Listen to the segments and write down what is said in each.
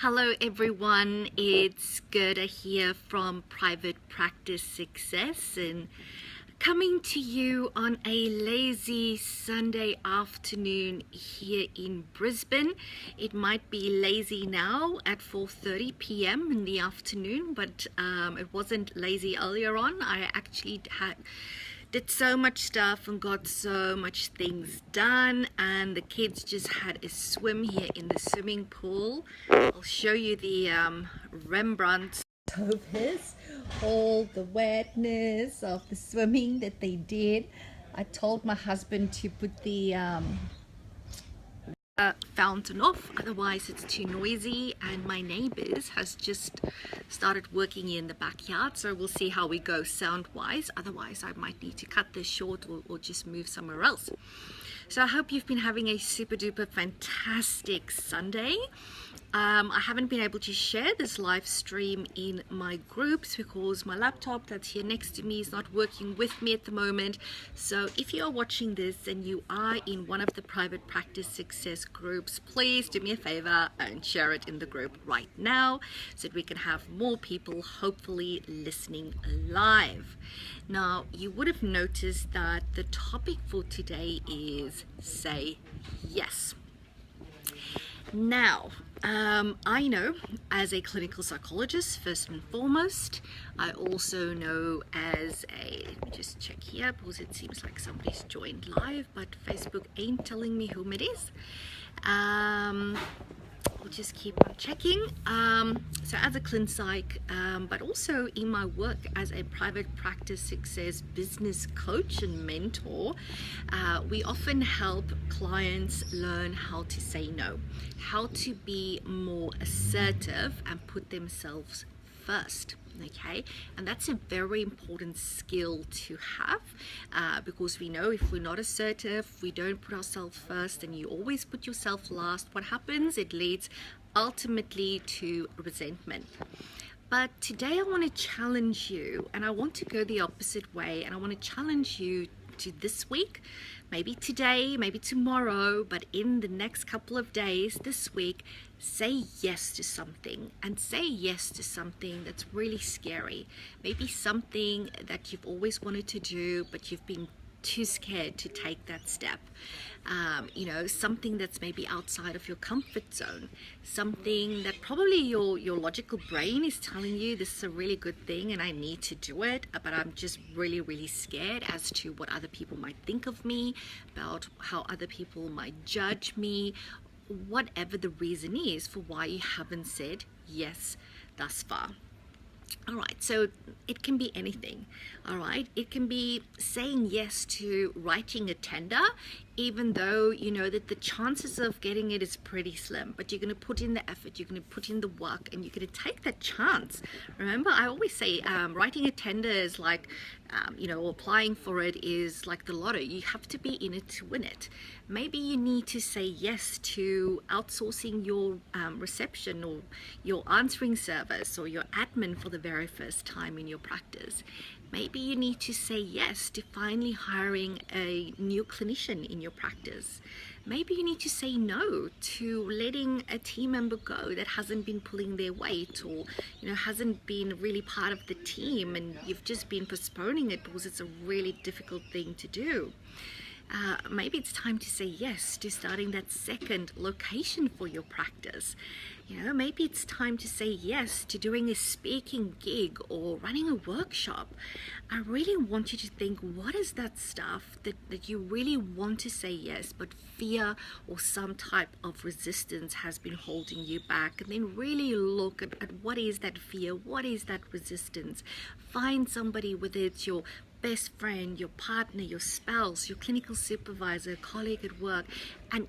Hello everyone, it's Gerda here from Private Practice Success and coming to you on a lazy Sunday afternoon here in Brisbane. It might be lazy now at 4:30 p.m. in the afternoon, but it wasn't lazy earlier on. I actually did so much stuff and got so much things done, and the kids just had a swim here in the swimming pool. I'll show you the Rembrandt of his, all the wetness of the swimming that they did. I told my husband to put the fountain off, otherwise it's too noisy, and my neighbors has just started working in the backyard, so we'll see how we go sound wise. Otherwise I might need to cut this short or just move somewhere else. So I hope you've been having a super duper fantastic Sunday. I haven't been able to share this live stream in my groups because my laptop that's here next to me is not working with me at the moment. So if you are watching this and you are in one of the Private Practice Success groups, please do me a favor and share it in the group right now so that we can have more people hopefully listening live. Now, you would have noticed that the topic for today is say yes. Now, I know as a clinical psychologist, first and foremost. I also know as a, let me just check here because it seems like somebody's joined live, but Facebook ain't telling me whom it is. We'll just keep on checking. So as a clin psych, but also in my work as a private practice success business coach and mentor, we often help clients learn how to say no, how to be more assertive and put themselves first. Okay, and that's a very important skill to have, because we know if we're not assertive, we don't put ourselves first, and you always put yourself last, what happens? It leads ultimately to resentment. But today I want to challenge you, and I want to go the opposite way, and I want to challenge you to this week, maybe today, maybe tomorrow, but in the next couple of days, this week, say yes to something, and say yes to something that's really scary. Maybe something that you've always wanted to do, but you've been too scared to take that step. You know, something that's maybe outside of your comfort zone, something that probably your logical brain is telling you this is a really good thing and I need to do it, but I'm just really scared as to what other people might think of me, about how other people might judge me, whatever the reason is for why you haven't said yes thus far. All right, so it can be anything. All right, it can be saying yes to writing a tender, even though you know that the chances of getting it is pretty slim, but you're going to put in the effort, you're going to put in the work, and you're going to take that chance. Remember, I always say writing a tender is like, you know, applying for it is like the lotto. You have to be in it to win it. Maybe you need to say yes to outsourcing your reception or your answering service or your admin for the very first time in your practice. Maybe you need to say yes to finally hiring a new clinician in your practice. Maybe you need to say no to letting a team member go that hasn't been pulling their weight, or you know, hasn't been really part of the team, and you've just been postponing it because it's a really difficult thing to do. Maybe it's time to say yes to starting that second location for your practice. You know, maybe it's time to say yes to doing a speaking gig or running a workshop. I really want you to think, what is that stuff that you really want to say yes, but fear or some type of resistance has been holding you back? And then really look at what is that fear, what is that resistance. Find somebody, whether it's your best friend, your partner, your spouse, your clinical supervisor, colleague at work, and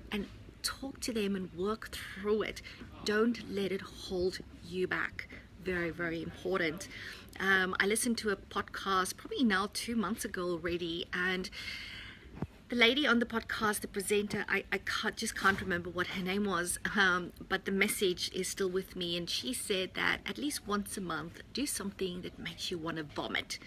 talk to them and work through it. Don't let it hold you back. Very important. I listened to a podcast probably now 2 months ago already, and the lady on the podcast, the presenter, I just can't remember what her name was, but the message is still with me, and she said that at least once a month, do something that makes you want to vomit.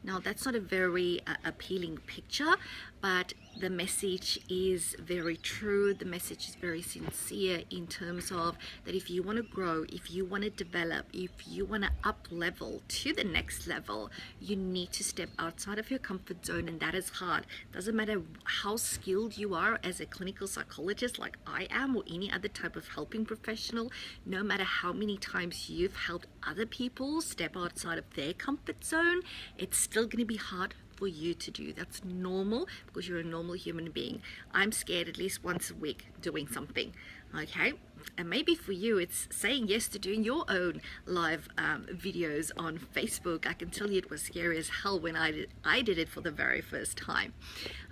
Now, that's not a very appealing picture, but the message is very true. The message is very sincere in terms of that if you want to grow, if you want to develop, if you want to up level to the next level, you need to step outside of your comfort zone, and that is hard. Doesn't matter how skilled you are as a clinical psychologist like I am, or any other type of helping professional, no matter how many times you've helped other people step outside of their comfort zone, it's still going to be hard for you to do. That's normal because you're a normal human being. I'm scared at least once a week doing something, okay? And maybe for you it's saying yes to doing your own live videos on Facebook. I can tell you it was scary as hell when I did it for the very first time.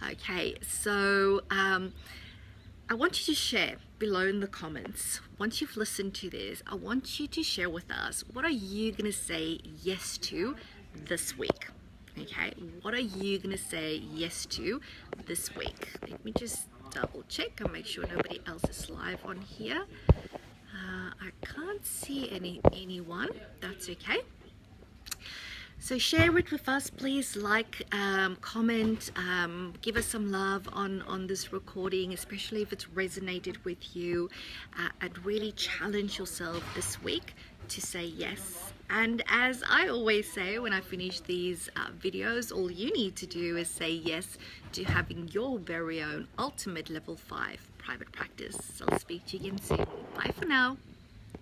Okay, so I want you to share below in the comments. Once you've listened to this, I want you to share with us, what are you going to say yes to this week? Okay, what are you going to say yes to this week? Let me just double check and make sure nobody else is live on here. I can't see anyone. That's okay. So share it with us, please. Like, comment, give us some love on this recording, especially if it's resonated with you, and really challenge yourself this week to say yes. And as I always say when I finish these videos, all you need to do is say yes to having your very own ultimate level 5 private practice. So I'll speak to you again soon. Bye for now.